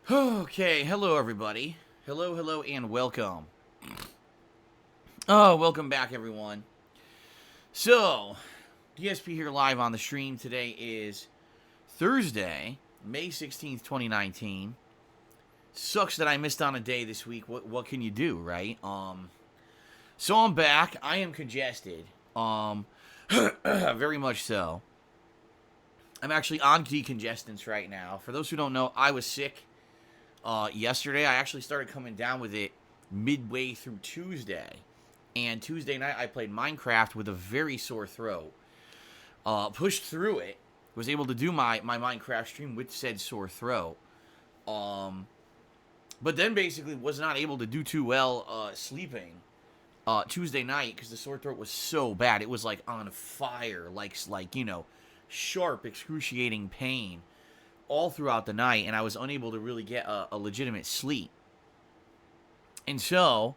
Okay, hello everybody. Hello, and welcome. Oh, welcome back, everyone. So, DSP here live on the stream. Today is Thursday, May 16th, 2019. Sucks that I missed on a day this week. What can you do, right? So I'm back. I am congested. Very much so. I'm actually on decongestants right now. For those who don't know, I was sick yesterday. I actually started coming down with it midway through Tuesday. And Tuesday night, I played Minecraft with a very sore throat. Pushed through it. Was able to do my Minecraft stream with said sore throat. But then basically was not able to do too well sleeping Tuesday night because the sore throat was so bad. It was like on fire, like sharp, excruciating pain all throughout the night, and I was unable to really get a legitimate sleep. And so,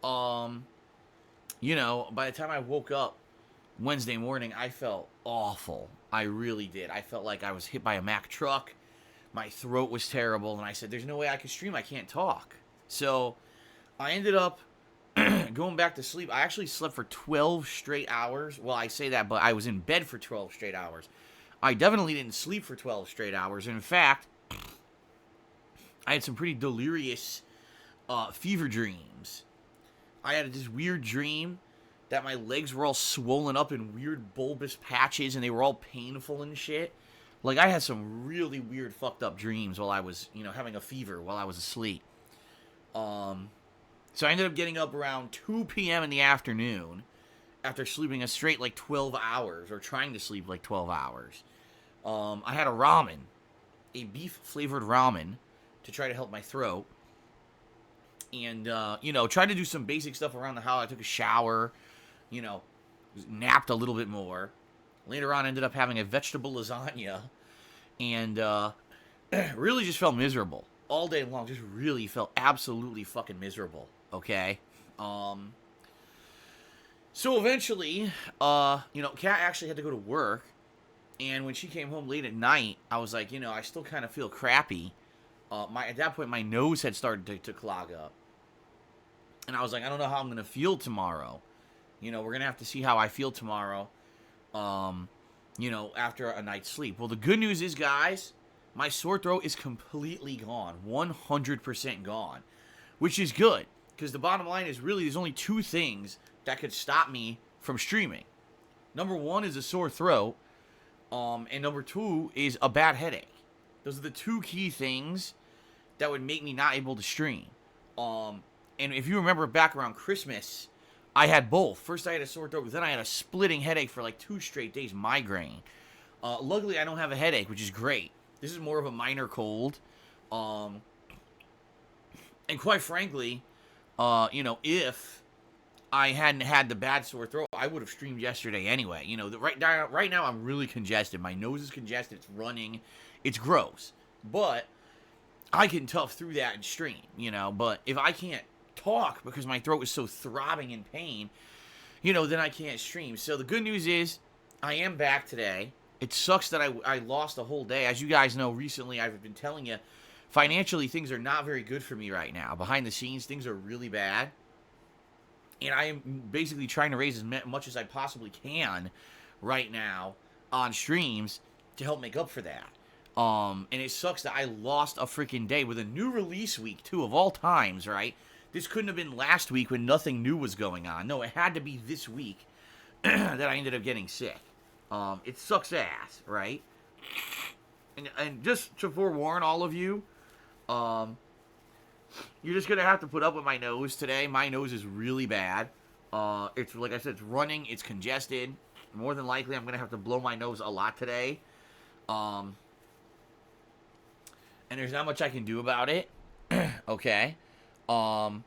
by the time I woke up Wednesday morning, I felt awful. I really did. I felt like I was hit by a Mack truck. My throat was terrible, and I said, there's no way I can stream. I can't talk. So I ended up going back to sleep. I actually slept for 12 straight hours. Well, I say that, but I was in bed for 12 straight hours. I definitely didn't sleep for 12 straight hours. In fact, I had some pretty delirious fever dreams. I had this weird dream that my legs were all swollen up in weird bulbous patches, and they were all painful and shit. Like, I had some really weird fucked up dreams while I was, having a fever while I was asleep. So I ended up getting up around 2 p.m. in the afternoon after sleeping a straight, 12 hours, or trying to sleep, 12 hours. I had a beef-flavored ramen, to try to help my throat. And, tried to do some basic stuff around the house. I took a shower, napped a little bit more. Later on, ended up having a vegetable lasagna. And, really just felt miserable. All day long, just really felt absolutely fucking miserable. Okay? So eventually, Kat actually had to go to work. And when she came home late at night, I was like, I still kind of feel crappy. At that point, my nose had started to clog up. And I was like, I don't know how I'm going to feel tomorrow. We're going to have to see how I feel tomorrow, after a night's sleep. Well, the good news is, guys, my sore throat is completely gone. 100% gone. Which is good. Because the bottom line is really there's only two things that could stop me from streaming. Number one is a sore throat. And number two is a bad headache. Those are the two key things that would make me not able to stream. And if you remember back around Christmas, I had both. First I had a sore throat, then I had a splitting headache for 2 straight days, migraine. Luckily I don't have a headache, which is great. This is more of a minor cold. And quite frankly, if I hadn't had the bad sore throat, I would have streamed yesterday anyway. Right now I'm really congested. My nose is congested. It's running. It's gross. But I can tough through that and stream, But if I can't talk because my throat is so throbbing in pain, then I can't stream. So the good news is I am back today. It sucks that I lost a whole day. As you guys know, recently I've been telling you, financially things are not very good for me right now. Behind the scenes, things are really bad. And I am basically trying to raise as much as I possibly can right now on streams to help make up for that. And it sucks that I lost a freaking day with a new release week, too, of all times, right? This couldn't have been last week when nothing new was going on. No, it had to be this week that I ended up getting sick. It sucks ass, right? And just to forewarn all of you, you're just going to have to put up with my nose today. My nose is really bad. It's, like I said, it's running. It's congested. More than likely, I'm going to have to blow my nose a lot today. And there's not much I can do about it. Okay? It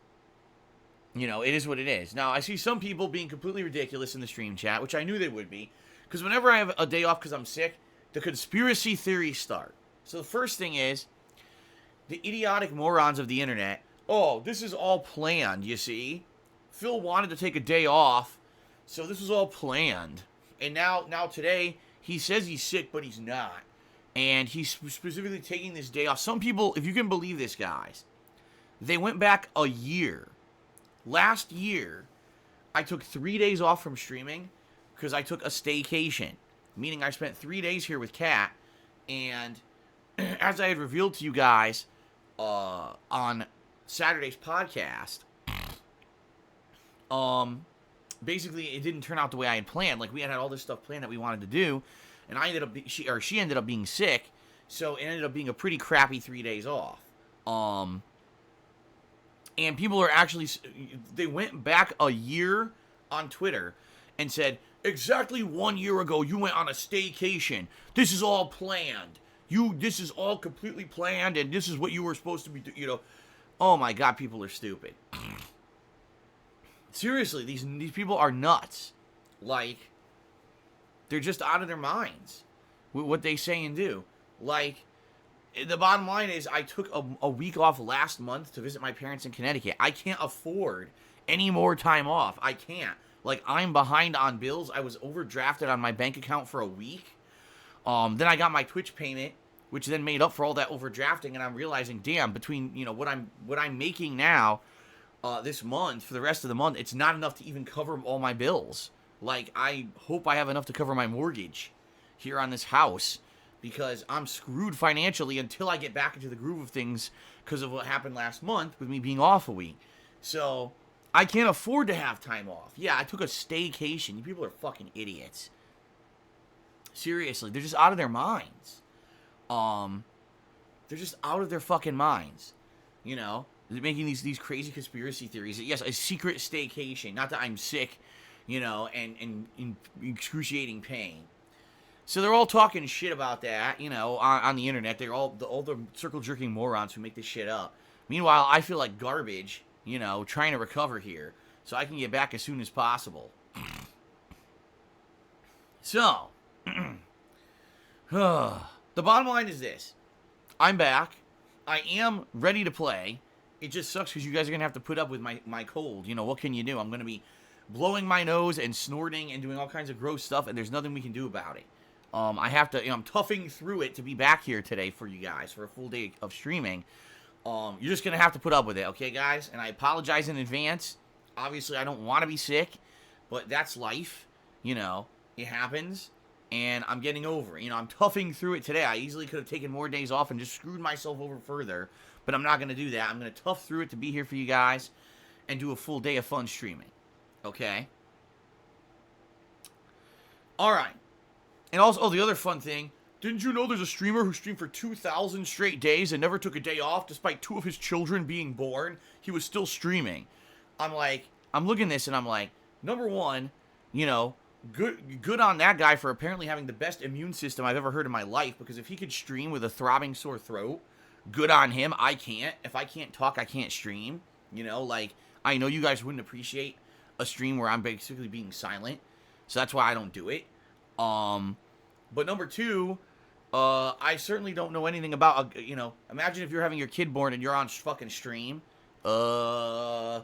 is what it is. Now, I see some people being completely ridiculous in the stream chat, which I knew they would be. Because whenever I have a day off because I'm sick, the conspiracy theories start. So the first thing is, the idiotic morons of the internet, oh, this is all planned, you see? Phil wanted to take a day off, so this was all planned. And now today, he says he's sick, but he's not. And he's specifically taking this day off. Some people, if you can believe this, guys, they went back a year. Last year, I took 3 days off from streaming because I took a staycation, meaning I spent 3 days here with Kat. And as I had revealed to you guys on Saturday's podcast, basically it didn't turn out the way I had planned. Like, we had all this stuff planned that we wanted to do, and she ended up being sick, so it ended up being a pretty crappy 3 days off. And people are actually, they went back a year on Twitter and said, exactly 1 year ago, you went on a staycation. This is all planned. This is all completely planned, and this is what you were supposed to be doing, Oh my God, people are stupid. Seriously, these people are nuts. Like, they're just out of their minds with what they say and do. Like, the bottom line is, I took a week off last month to visit my parents in Connecticut. I can't afford any more time off. I can't. Like, I'm behind on bills. I was overdrafted on my bank account for a week. Then I got my Twitch payment, which then made up for all that overdrafting, and I'm realizing, damn, between, what I'm making now this month, for the rest of the month, it's not enough to even cover all my bills. Like, I hope I have enough to cover my mortgage here on this house, because I'm screwed financially until I get back into the groove of things because of what happened last month with me being off a week. So, I can't afford to have time off. Yeah, I took a staycation. You people are fucking idiots. Seriously, they're just out of their minds. They're just out of their fucking minds. They're making these crazy conspiracy theories. Yes, a secret staycation. Not that I'm sick, and in excruciating pain. So they're all talking shit about that, on the internet. They're all the circle jerking morons who make this shit up. Meanwhile, I feel like garbage, trying to recover here so I can get back as soon as possible. So, the bottom line is this. I'm back. I am ready to play. It just sucks because you guys are going to have to put up with my cold. What can you do? I'm going to be blowing my nose and snorting and doing all kinds of gross stuff, and there's nothing we can do about it. I have to, I'm toughing through it to be back here today for you guys for a full day of streaming. You're just going to have to put up with it, okay, guys? And I apologize in advance. Obviously, I don't want to be sick, but that's life. It happens, and I'm getting over it. I'm toughing through it today. I easily could have taken more days off and just screwed myself over further, but I'm not going to do that. I'm going to tough through it to be here for you guys and do a full day of fun streaming, okay? All right. And also, the other fun thing, didn't you know there's a streamer who streamed for 2,000 straight days and never took a day off despite 2 of his children being born? He was still streaming. I'm looking at this and I'm like, number one, good on that guy for apparently having the best immune system I've ever heard in my life, because if he could stream with a throbbing sore throat, good on him. I can't. If I can't talk, I can't stream. I know you guys wouldn't appreciate a stream where I'm basically being silent, so that's why I don't do it. But number two, I certainly don't know anything about, imagine if you're having your kid born and you're on fucking stream. That's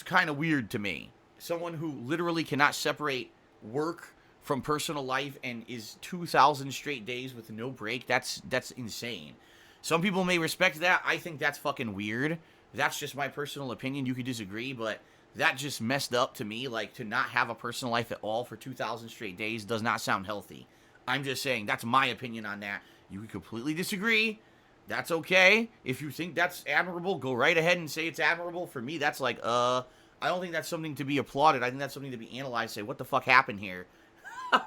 kind of weird to me. Someone who literally cannot separate work from personal life and is 2,000 straight days with no break, that's insane. Some people may respect that. I think that's fucking weird. That's just my personal opinion. You could disagree, but that just messed up to me. Like, to not have a personal life at all for 2,000 straight days does not sound healthy. I'm just saying, that's my opinion on that. You could completely disagree. That's okay. If you think that's admirable, go right ahead and say it's admirable. For me, that's like, I don't think that's something to be applauded. I think that's something to be analyzed. Say, what the fuck happened here?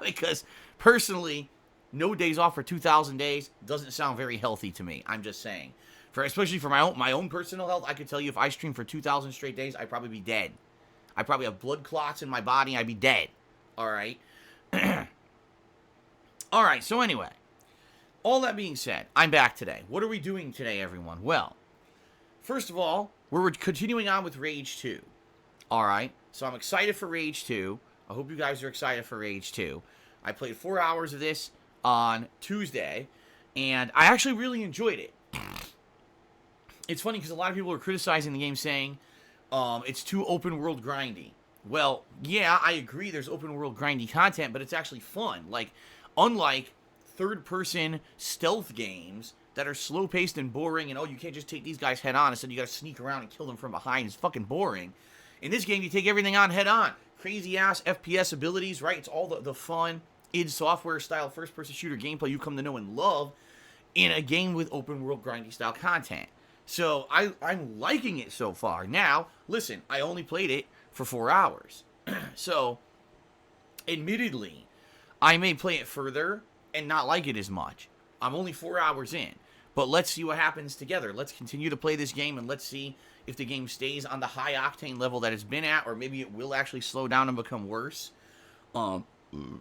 Because, personally, no days off for 2,000 days doesn't sound very healthy to me. I'm just saying. Especially for my own personal health, I could tell you if I streamed for 2,000 straight days, I'd probably be dead. I'd probably have blood clots in my body. I'd be dead. All right? All right, so anyway. All that being said, I'm back today. What are we doing today, everyone? Well, first of all, we're continuing on with Rage 2. All right? So I'm excited for Rage 2. I hope you guys are excited for Rage 2. I played 4 hours of this on Tuesday, and I actually really enjoyed it. It's funny because a lot of people are criticizing the game saying it's too open world grindy. Well, yeah, I agree there's open world grindy content, but it's actually fun. Like, unlike third-person stealth games that are slow-paced and boring, and you can't just take these guys head-on. Instead, you gotta sneak around and kill them from behind. It's fucking boring. In this game, you take everything on head-on. Crazy-ass FPS abilities, right? It's all the fun, id Software-style first-person shooter gameplay you come to know and love in a game with open-world grindy-style content. So, I'm liking it so far. Now, listen, I only played it for 4 hours. So, admittedly, I may play it further and not like it as much. I'm only 4 hours in. But let's see what happens together. Let's continue to play this game, and let's see if the game stays on the high-octane level that it's been at, or maybe it will actually slow down and become worse. I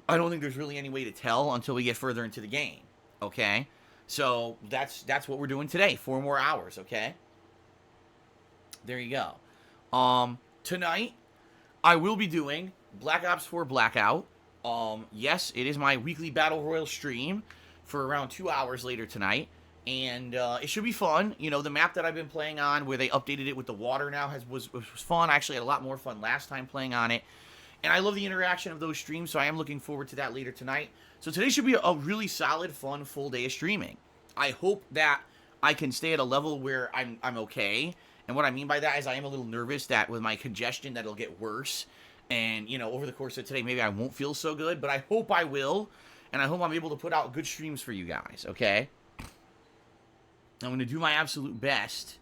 don't think there's really any way to tell until we get further into the game. Okay? So, that's what we're doing today. 4 more hours, okay? There you go. Tonight, I will be doing Black Ops 4 Blackout. Yes, it is my weekly Battle Royale stream for around 2 hours later tonight. And it should be fun. You know, the map that I've been playing on, where they updated it with the water now, was fun. I actually had a lot more fun last time playing on it. And I love the interaction of those streams, so I am looking forward to that later tonight. So today should be a really solid, fun, full day of streaming. I hope that I can stay at a level where I'm okay. And what I mean by that is I am a little nervous that with my congestion that it'll get worse. And, you know, over the course of today, maybe I won't feel so good. But I hope I will. And I hope I'm able to put out good streams for you guys, okay? I'm going to do my absolute best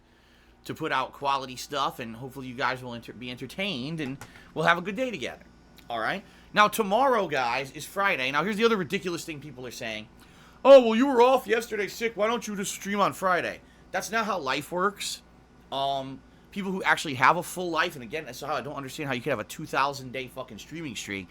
to put out quality stuff, and hopefully you guys will be entertained, and we'll have a good day together. All right? Now, tomorrow, guys, is Friday. Now, here's the other ridiculous thing people are saying. Oh, well, you were off yesterday sick. Why don't you just stream on Friday? That's not how life works. People who actually have a full life, and again, that's how I don't understand how you could have a 2,000-day fucking streaming streak.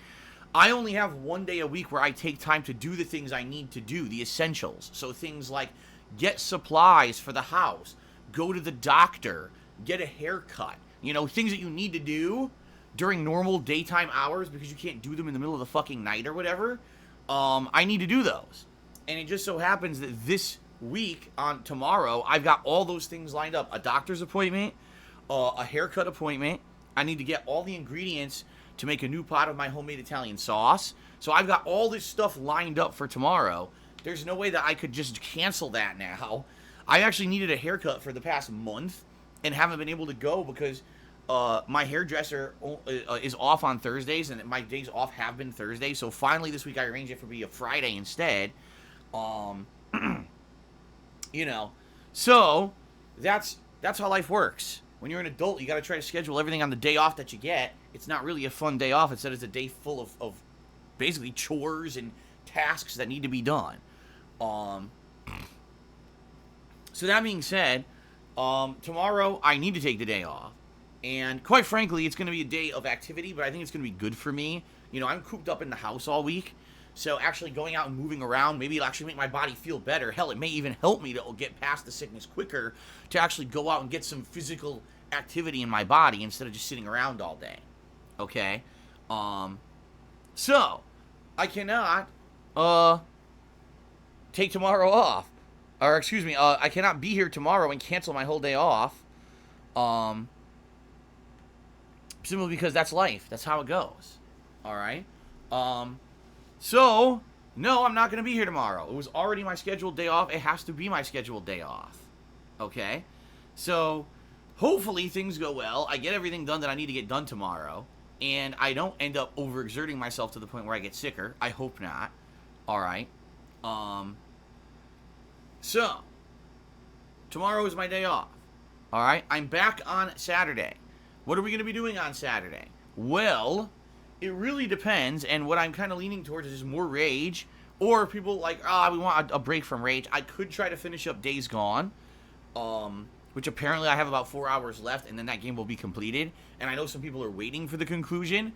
I only have 1 day a week where I take time to do the things I need to do, the essentials. So things like get supplies for the house, go to the doctor, get a haircut. You know, things that you need to do during normal daytime hours because you can't do them in the middle of the fucking night or whatever. I need to do those. And it just so happens that this week, on tomorrow, I've got all those things lined up. A doctor's appointment, a haircut appointment. I need to get all the ingredients to make a new pot of my homemade Italian sauce. So I've got all this stuff lined up for tomorrow. There's no way that I could just cancel that now. I actually needed a haircut for the past month and haven't been able to go because my hairdresser is off on Thursdays, and my days off have been Thursdays. So finally this week I arranged it for be a Friday instead. You know, so that's how life works. When you're an adult, you got to try to schedule everything on the day off that you get. It's not really a fun day off. Instead, it's a day full of basically chores and tasks that need to be done. So that being said, tomorrow I need to take the day off. And quite frankly, it's going to be a day of activity, but I think it's going to be good for me. You know, I'm cooped up in the house all week. So actually going out and moving around, maybe it'll actually make my body feel better. Hell, it may even help me to get past the sickness quicker to actually go out and get some physical activity in my body instead of just sitting around all day. Okay? So, I cannot, take tomorrow off. Or, excuse me, I cannot be here tomorrow and cancel my whole day off. Simply because that's life. That's how it goes. Alright? So, no, I'm not going to be here tomorrow. It was already my scheduled day off. It has to be my scheduled day off. Okay? So, hopefully things go well. I get everything done that I need to get done tomorrow. And I don't end up overexerting myself to the point where I get sicker. I hope not. Alright? So, tomorrow is my day off. Alright? I'm back on Saturday. What are we going to be doing on Saturday? Well, it really depends, and what I'm kind of leaning towards is more Rage, or people like, we want a break from Rage. I could try to finish up Days Gone, which apparently I have about 4 hours left, and then that game will be completed, and I know some people are waiting for the conclusion,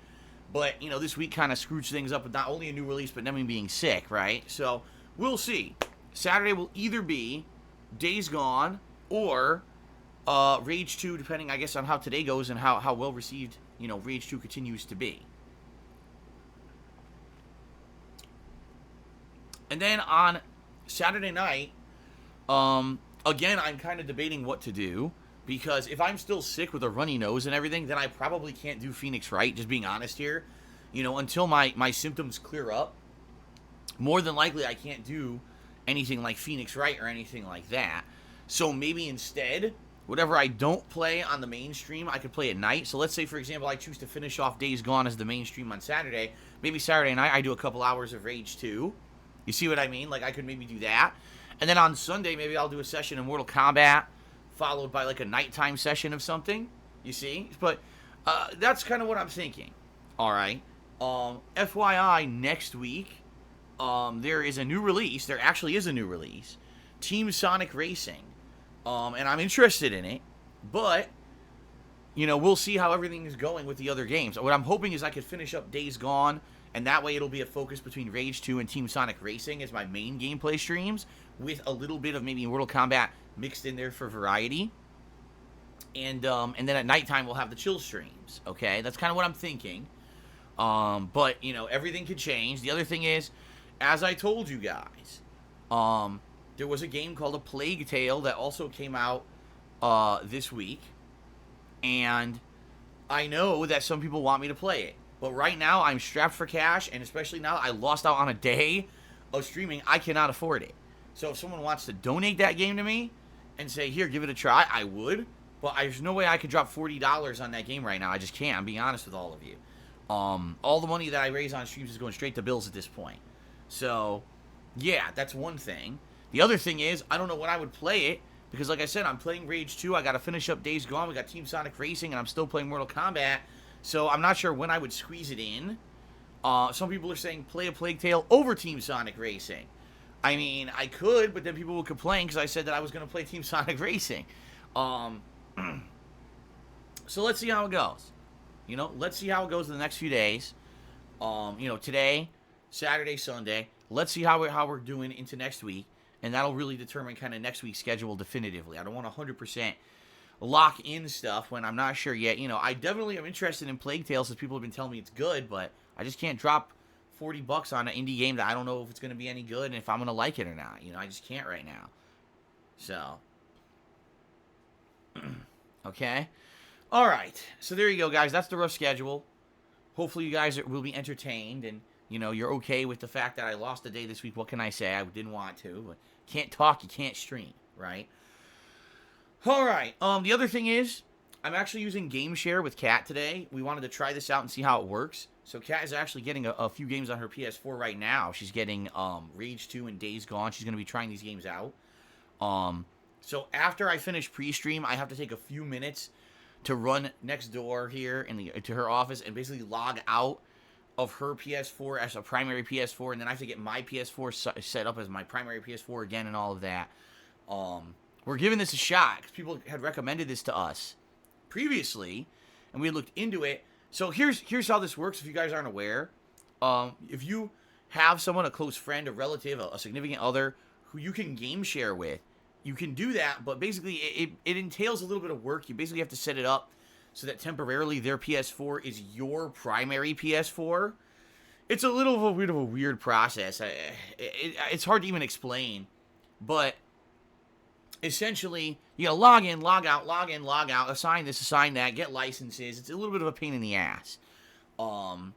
but, you know, this week kind of screwed things up with not only a new release, but me being sick, right? So, we'll see. Saturday will either be Days Gone, or Rage 2, depending, I guess, on how today goes and how well received, you know, Rage 2 continues to be. And then on Saturday night, again, I'm kind of debating what to do. Because if I'm still sick with a runny nose and everything, then I probably can't do Phoenix Wright, just being honest here. You know, until my symptoms clear up. more than likely I can't do anything like Phoenix Wright or anything like that. So maybe instead, whatever I don't play on the main stream, I could play at night. So let's say, for example, I choose to finish off Days Gone as the main stream on Saturday. Maybe Saturday night I do a couple hours of Rage 2. You see what I mean? Like, I could maybe do that. And then on Sunday, maybe I'll do a session in Mortal Kombat, followed by, like, a nighttime session of something. You see? But that's kind of what I'm thinking. All right. FYI, next week, there is a new release. There actually is a new release. Team Sonic Racing. And I'm interested in it. But, you know, we'll see how everything is going with the other games. What I'm hoping is I could finish up Days Gone, and that way it'll be a focus between Rage 2 and Team Sonic Racing as my main gameplay streams, with a little bit of maybe Mortal Kombat mixed in there for variety. And then at nighttime we'll have the chill streams. Okay, that's kind of what I'm thinking. But, you know, everything could change. The other thing is, as I told you guys, there was a game called A Plague Tale that also came out this week. And I know that some people want me to play it. But right now, I'm strapped for cash, and especially now I lost out on a day of streaming, I cannot afford it. So if someone wants to donate that game to me and say, here, give it a try, I would. But there's no way I could drop $40 on that game right now. I just can't. I'm being honest with all of you. All the money that I raise on streams is going straight to bills at this point. So, yeah, that's one thing. The other thing is, I don't know when I would play it, because like I said, I'm playing Rage 2. I got to finish up Days Gone. We got Team Sonic Racing, and I'm still playing Mortal Kombat. So I'm not sure when I would squeeze it in. Some people are saying play A Plague Tale over Team Sonic Racing. I mean, I could, but then people would complain because I said that I was going to play Team Sonic Racing. So let's see how it goes. You know, let's see how it goes in the next few days. You know, today, Saturday, Sunday. Let's see how we're doing into next week. And that'll really determine kind of next week's schedule definitively. I don't want to 100% lock in stuff when I'm not sure yet. You know, I definitely am interested in Plague Tale since people have been telling me it's good, but I just can't drop $40 on an indie game that I don't know if it's going to be any good and if I'm going to like it or not. You know, I just can't right now. So, okay. All right. So there you go, guys. That's the rough schedule. Hopefully you guys will be entertained and, you know, you're okay with the fact that I lost a day this week. What can I say? I didn't want to, but can't talk, you can't stream, right? All right. The other thing is, I'm actually using Game Share with Kat today. We wanted to try this out and see how it works. So Kat is actually getting a few games on her PS4 right now. She's getting Rage 2 and Days Gone. She's going to be trying these games out. So after I finish pre-stream, I have to take a few minutes to run next door here to her office and basically log out of her PS4 as a primary PS4, and then I have to get my PS4 set up as my primary PS4 again and all of that. We're giving this a shot because people had recommended this to us previously, and we had looked into it. So here's how this works if you guys aren't aware. If you have someone, a close friend, a relative, a significant other, who you can game share with, you can do that, but basically it entails a little bit of work. You basically have to set it up so that temporarily their PS4 is your primary PS4. It's a little bit of a weird process. It's hard to even explain, but essentially, you gotta log in, log out, assign this, assign that, get licenses. It's a little bit of a pain in the ass. But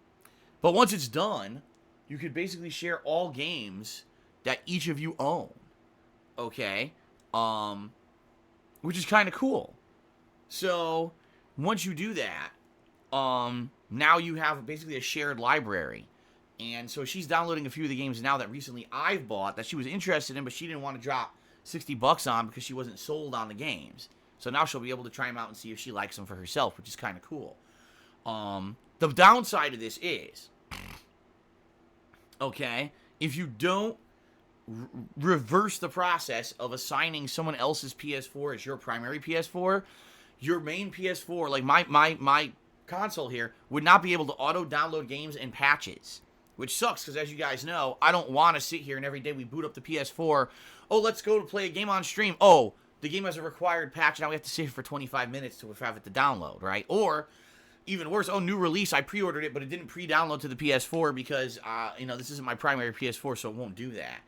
once it's done, you could basically share all games that each of you own. Okay? Which is kind of cool. So, once you do that, now you have basically a shared library. And so she's downloading a few of the games now that recently I've bought that she was interested in, but she didn't want to drop $60 on because she wasn't sold on the games. So now she'll be able to try them out and see if she likes them for herself, which is kind of cool. The downside of this is, okay, if you don't reverse the process of assigning someone else's PS4 as your primary PS4, your main PS4, like my console here, would not be able to auto-download games and patches. Which sucks, because as you guys know, I don't want to sit here and every day we boot up the PS4. Oh, let's go to play a game on stream. Oh, the game has a required patch. Now we have to sit here for 25 minutes to have it to download, right? Or, even worse, oh, new release. I pre-ordered it, but it didn't pre-download to the PS4 because, you know, this isn't my primary PS4, so it won't do that.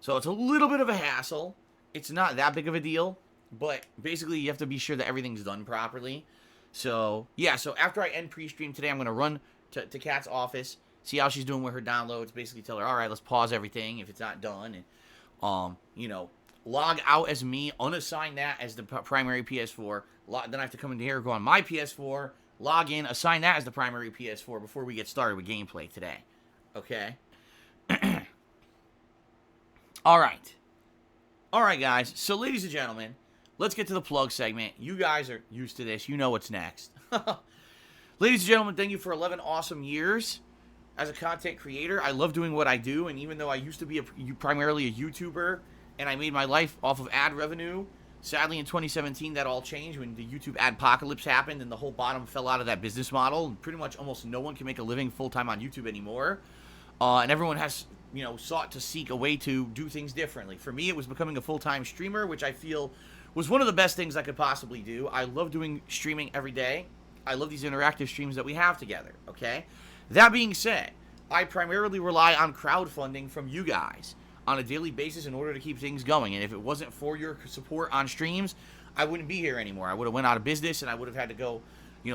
So it's a little bit of a hassle. It's not that big of a deal. But basically, you have to be sure that everything's done properly. So, yeah, so after I end pre-stream today, I'm going to run to Kat's office, see how she's doing with her downloads. Basically tell her, all right, let's pause everything if it's not done. And, log out as me, unassign that as the primary PS4. Then I have to come into here, go on my PS4, log in, assign that as the primary PS4 before we get started with gameplay today. Okay? All right, guys. So, ladies and gentlemen, let's get to the plug segment. You guys are used to this. You know what's next. Ladies and gentlemen, thank you for 11 awesome years as a content creator. I love doing what I do, and even though I used to be primarily a YouTuber, and I made my life off of ad revenue, sadly in 2017 that all changed when the YouTube adpocalypse happened and the whole bottom fell out of that business model, and pretty much almost no one can make a living full-time on YouTube anymore. And everyone has, sought to seek a way to do things differently. For me, it was becoming a full-time streamer, which I feel was one of the best things I could possibly do. I love doing streaming every day. I love these interactive streams that we have together, okay? That being said, I primarily rely on crowdfunding from you guys on a daily basis in order to keep things going. And if it wasn't for your support on streams, I wouldn't be here anymore. I would have went out of business and I would have had to go,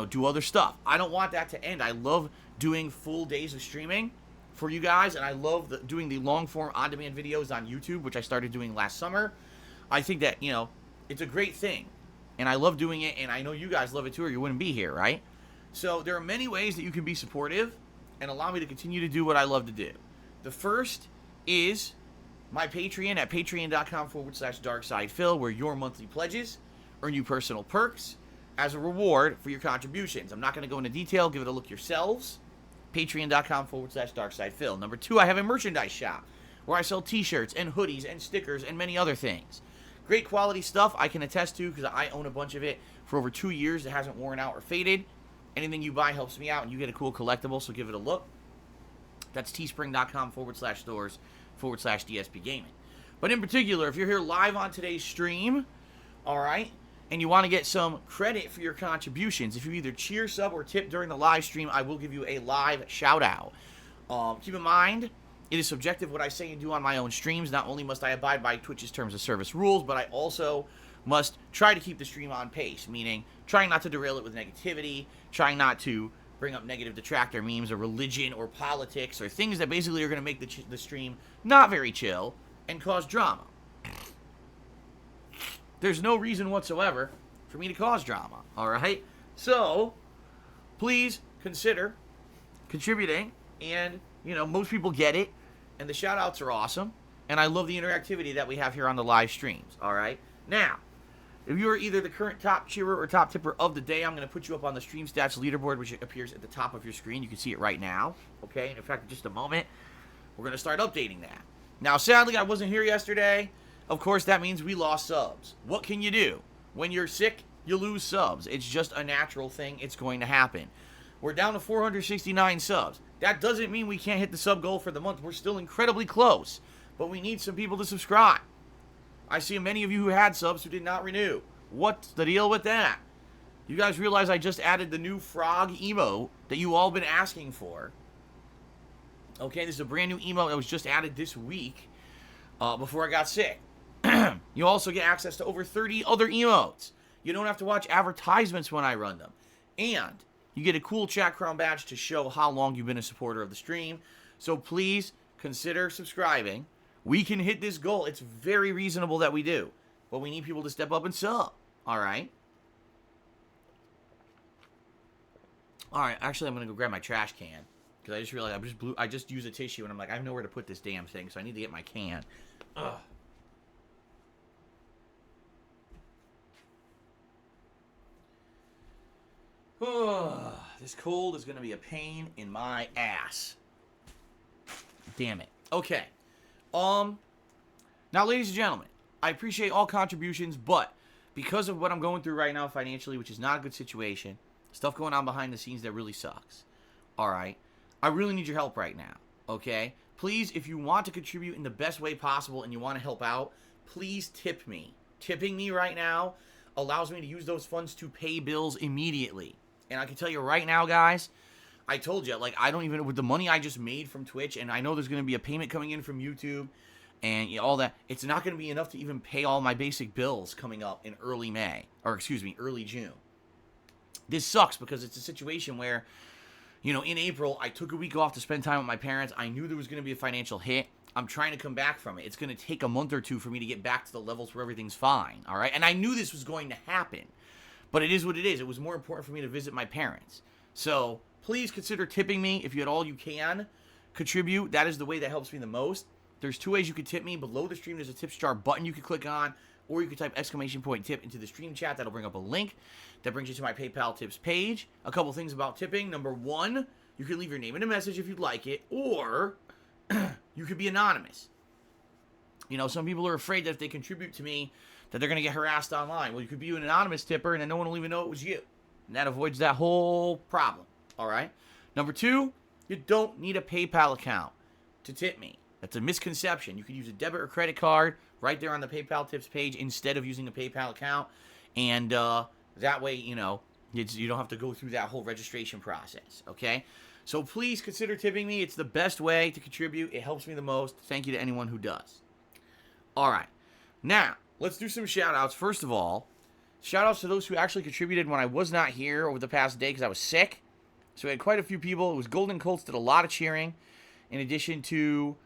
do other stuff. I don't want that to end. I love doing full days of streaming for you guys, and I love doing the long-form on-demand videos on YouTube, which I started doing last summer. I think that, it's a great thing, and I love doing it, and I know you guys love it too, or you wouldn't be here, right? So there are many ways that you can be supportive and allow me to continue to do what I love to do. The first is my Patreon at patreon.com/darksidephil, where your monthly pledges earn you personal perks as a reward for your contributions. I'm not going to go into detail. Give it a look yourselves. Patreon.com/darksidephil. Number 2, I have a merchandise shop where I sell t-shirts and hoodies and stickers and many other things. Great quality stuff I can attest to because I own a bunch of it for over 2 years. It hasn't worn out or faded. Anything you buy helps me out, and you get a cool collectible, so give it a look. That's teespring.com/stores/DSPGaming. But in particular, if you're here live on today's stream, all right, and you want to get some credit for your contributions, if you either cheer, sub, or tip during the live stream, I will give you a live shout-out. Keep in mind, it is subjective what I say and do on my own streams. Not only must I abide by Twitch's terms of service rules, but I also must try to keep the stream on pace, meaning trying not to derail it with negativity, trying not to bring up negative detractor memes or religion or politics or things that basically are going to make the stream not very chill and cause drama. There's no reason whatsoever for me to cause drama, all right? So, please consider contributing, and, most people get it, and the shout-outs are awesome, and I love the interactivity that we have here on the live streams, all right? Now, if you are either the current top cheerer or top tipper of the day, I'm going to put you up on the stream stats leaderboard, which appears at the top of your screen. You can see it right now, okay? And in fact, in just a moment, we're going to start updating that. Now, sadly, I wasn't here yesterday. Of course, that means we lost subs. What can you do? When you're sick, you lose subs. It's just a natural thing. It's going to happen. We're down to 469 subs. That doesn't mean we can't hit the sub goal for the month. We're still incredibly close, but we need some people to subscribe. I see many of you who had subs who did not renew. What's the deal with that? You guys realize I just added the new frog emote that you all been asking for. Okay, this is a brand new emote that was just added this week before I got sick. You also get access to over 30 other emotes. You don't have to watch advertisements when I run them. And you get a cool chat crown badge to show how long you've been a supporter of the stream. So please consider subscribing. We can hit this goal. It's very reasonable that we do. But we need people to step up and sub. All right? All right, actually, I'm going to go grab my trash can. Because I just realized I just used a tissue, and I'm like, I have nowhere to put this damn thing, so I need to get my can. Ugh. This cold is going to be a pain in my ass. Damn it. Okay. Now, ladies and gentlemen, I appreciate all contributions, but because of what I'm going through right now financially, which is not a good situation, stuff going on behind the scenes that really sucks. All right? I really need your help right now, okay? Please, if you want to contribute in the best way possible and you want to help out, please tip me. Tipping me right now allows me to use those funds to pay bills immediately. And I can tell you right now, guys, I told you, like, I don't even, with the money I just made from Twitch, and I know there's going to be a payment coming in from YouTube and all that, it's not going to be enough to even pay all my basic bills coming up in early June. This sucks because it's a situation where, You know, in April, I took a week off to spend time with my parents. I knew there was going to be a financial hit. I'm trying to come back from it. It's going to take a month or two for me to get back to the levels where everything's fine, all right? And I knew this was going to happen, but it is what it is. It was more important for me to visit my parents. So please consider tipping me if you at all you can. Contribute. That is the way that helps me the most. There's 2 ways you can tip me. Below the stream, there's a tips jar button you can click on, or you can type !tip into the stream chat. That'll bring up a link that brings you to my PayPal tips page. A couple things about tipping. Number one, you can leave your name in a message if you'd like it, or you could be anonymous. You know, some people are afraid that if they contribute to me, that they're going to get harassed online. Well, you could be an anonymous tipper, and then no one will even know it was you. And that avoids that whole problem, all right? Number two, you don't need a PayPal account to tip me. That's a misconception. You can use a debit or credit card right there on the PayPal tips page instead of using a PayPal account. And that way, you know, you don't have to go through that whole registration process, okay? So please consider tipping me. It's the best way to contribute. It helps me the most. Thank you to anyone who does. All right. Now, let's do some shout-outs. First of all, shout-outs to those who actually contributed when I was not here over the past day because I was sick. So we had quite a few people. It was Golden Colts did a lot of cheering. In addition to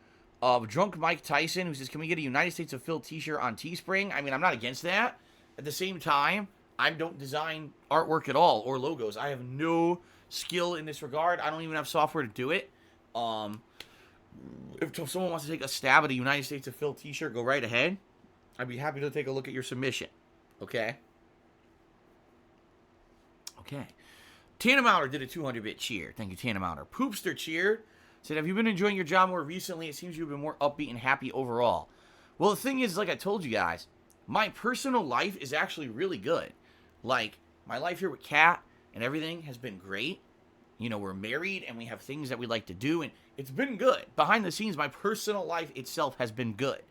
Drunk Mike Tyson, who says, can we get a United States of Phil t-shirt on Teespring? I mean, I'm not against that. At the same time, I don't design artwork at all or logos. I have no skill in this regard. I don't even have software to do it. If someone wants to take a stab at a United States of Phil t-shirt, go right ahead. I'd be happy to take a look at your submission. Okay? Okay. Tanamouter did a 200-bit cheer. Thank you, Tanamouter. Poopster cheered. Said, have you been enjoying your job more recently? It seems you've been more upbeat and happy overall. Well, the thing is, like I told you guys, my personal life is actually really good. Like, my life here with Kat and everything has been great. You know, we're married and we have things that we like to do, and it's been good. Behind the scenes, my personal life itself has been good.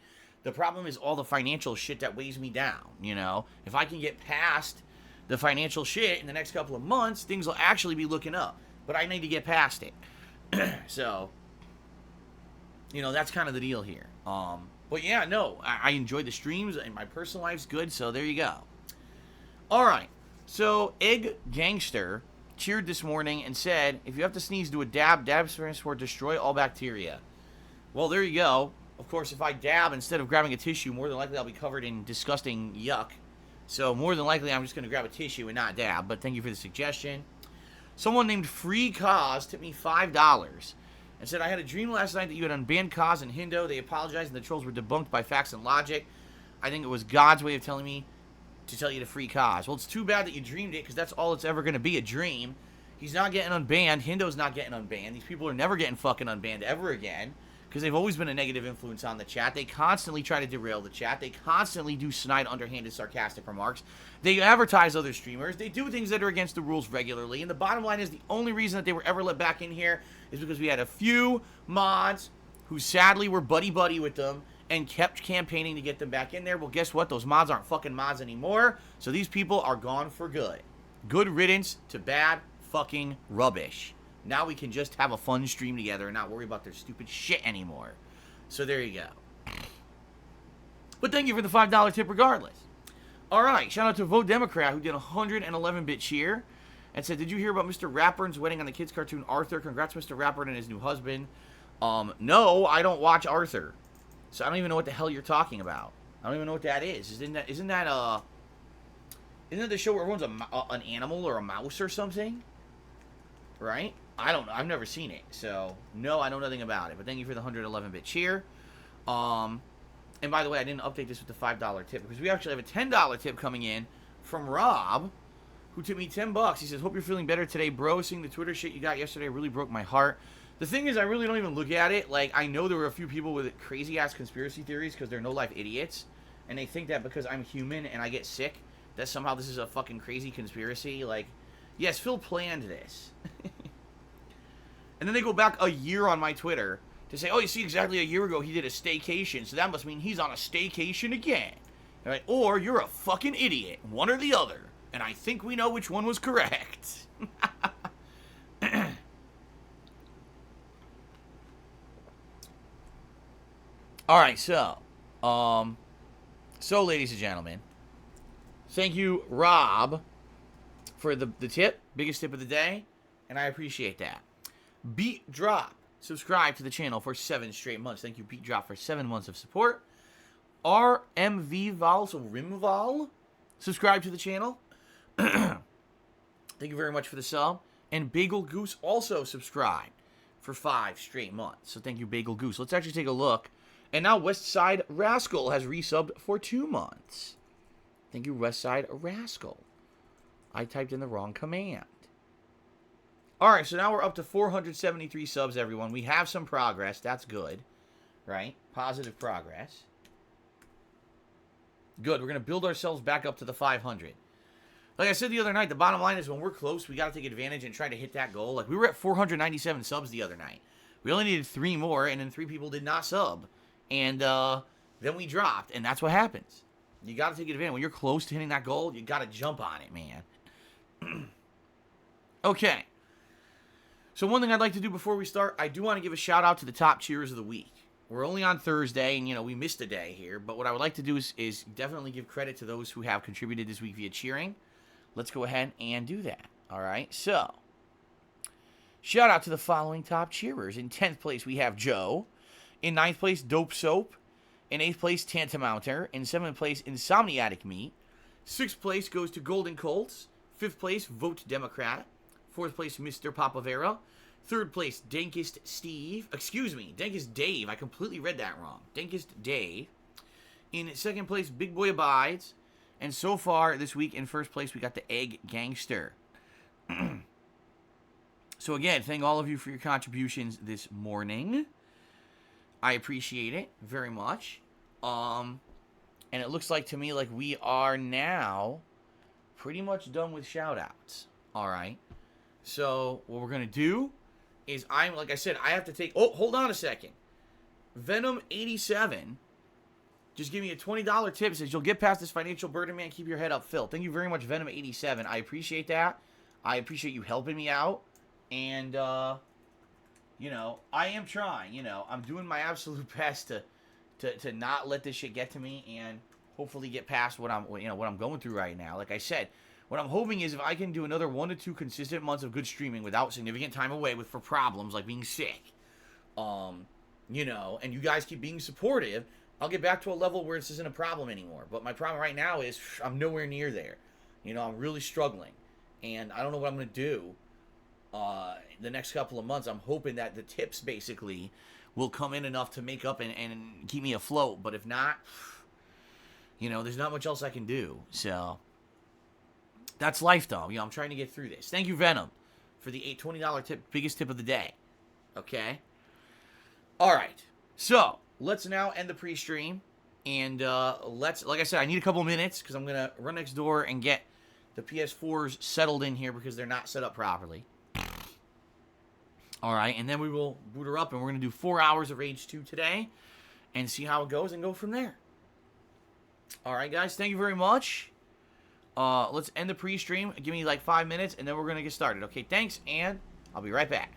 The problem is all the financial shit that weighs me down, you know? If I can get past the financial shit in the next couple of months, things will actually be looking up. But I need to get past it. So, you know, that's kind of the deal here. But yeah, no, I enjoy the streams, and my personal life's good, so there you go. All right, so Egg Gangster cheered this morning and said, if you have to sneeze, do a dab. Dab sprays for destroy all bacteria. Well, there you go. Of course, if I dab instead of grabbing a tissue, more than likely I'll be covered in disgusting yuck. So more than likely I'm just going to grab a tissue and not dab, but thank you for the suggestion. Someone named Free Cause tipped me $5 and said, I had a dream last night that you had unbanned Cause and Hindo. They apologized and the trolls were debunked by facts and logic. I think it was God's way of telling me to tell you to free Cause. Well, it's too bad that you dreamed it because that's all it's ever going to be, a dream. He's not getting unbanned. Hindo's not getting unbanned. These people are never getting fucking unbanned ever again because they've always been a negative influence on the chat. They constantly try to derail the chat. They constantly do snide, underhanded, sarcastic remarks. They advertise other streamers. They do things that are against the rules regularly. And the bottom line is the only reason that they were ever let back in here is because we had a few mods who sadly were buddy-buddy with them and kept campaigning to get them back in there. Well, guess what? Those mods aren't fucking mods anymore. So these people are gone for good. Good riddance to bad fucking rubbish. Now we can just have a fun stream together and not worry about their stupid shit anymore. So there you go. But thank you for the $5 tip regardless. Alright, shout out to Vote Democrat who did a 111-bit cheer and said, did you hear about Mr. Ratburn's wedding on the kids' cartoon Arthur? Congrats, Mr. Ratburn and his new husband. No, I don't watch Arthur. So I don't even know what the hell you're talking about. I don't even know what that is. Isn't that the show where everyone's an animal or a mouse or something? Right? I don't know. I've never seen it. So, no, I know nothing about it. But thank you for the 111-bit cheer. And by the way, I didn't update this with the $5 tip because we actually have a $10 tip coming in from Rob, who tipped me $10. He says, hope you're feeling better today, bro. Seeing the Twitter shit you got yesterday really broke my heart. The thing is, I really don't even look at it. Like, I know there were a few people with crazy-ass conspiracy theories because they're no-life idiots. And they think that because I'm human and I get sick, that somehow this is a fucking crazy conspiracy. Like, yes, Phil planned this. And then they go back a year on my Twitter to say, oh, you see, exactly a year ago he did a staycation, so that must mean he's on a staycation again. All right? Or you're a fucking idiot, one or the other. And I think we know which one was correct. All right, so ladies and gentlemen, thank you, Rob, for the tip, biggest tip of the day, and I appreciate that. Beat Drop, subscribe to the channel for 7 straight months. Thank you, Beat Drop, for 7 months of support. RMV Val, so Rimval, subscribe to the channel. Thank you very much for the sub. And Bagel Goose also subscribed for 5 straight months. So thank you, Bagel Goose. Let's actually take a look. And now Westside Rascal has resubbed for 2 months. Thank you, Westside Rascal. I typed in the wrong command. Alright, so now we're up to 473 subs, everyone. We have some progress. That's good. Right? Positive progress. Good. We're going to build ourselves back up to the 500. Like I said the other night, the bottom line is when we're close, we got to take advantage and try to hit that goal. Like, we were at 497 subs the other night. We only needed 3 more, and then 3 people did not sub. And then we dropped, and that's what happens. You got to take advantage. When you're close to hitting that goal, you got to jump on it, man. Okay. So one thing I'd like to do before we start, I do want to give a shout-out to the top cheerers of the week. We're only on Thursday, and, we missed a day here. But what I would like to do is definitely give credit to those who have contributed this week via cheering. Let's go ahead and do that. All right, so shout out to the following top cheerers. In 10th place, we have Joe. In 9th place, Dope Soap. In 8th place, Tantamounter. In 7th place, Insomniatic Meat. 6th place goes to Golden Colts. 5th place, Vote Democrat. 4th place, Mr. Papavera. 3rd place, Dankest Steve. Excuse me, Dankest Dave. I completely read that wrong. Dankest Dave. In 2nd place, Big Boy Abides. And so far, this week, in 1st place, we got the Egg Gangster. So again, thank all of you for your contributions this morning. I appreciate it very much. And it looks like to me like we are now pretty much done with shout-outs. All right. So what we're going to do is like I said, I have to take... Oh, hold on a second. Venom87... just give me a $20 tip. Says, you'll get past this financial burden, man. Keep your head up, Phil. Thank you very much, Venom87. I appreciate that. I appreciate you helping me out. And, I am trying. I'm doing my absolute best to not let this shit get to me and hopefully get past what I'm going through right now. Like I said, what I'm hoping is if I can do another 1 to 2 consistent months of good streaming without significant time away for problems like being sick, and you guys keep being supportive, I'll get back to a level where this isn't a problem anymore. But my problem right now is I'm nowhere near there. I'm really struggling. And I don't know what I'm going to do the next couple of months. I'm hoping that the tips basically will come in enough to make up and keep me afloat. But if not, there's not much else I can do. So that's life, though. I'm trying to get through this. Thank you, Venom, for the $20 tip, biggest tip of the day. Okay? All right. So let's now end the pre-stream, and like I said, I need a couple minutes because I'm going to run next door and get the PS4s settled in here because they're not set up properly. All right, and then we will boot her up, and we're going to do 4 hours of Rage 2 today and see how it goes and go from there. All right, guys, thank you very much. Let's end the pre-stream. Give me like 5 minutes, and then we're going to get started. Okay, thanks, and I'll be right back.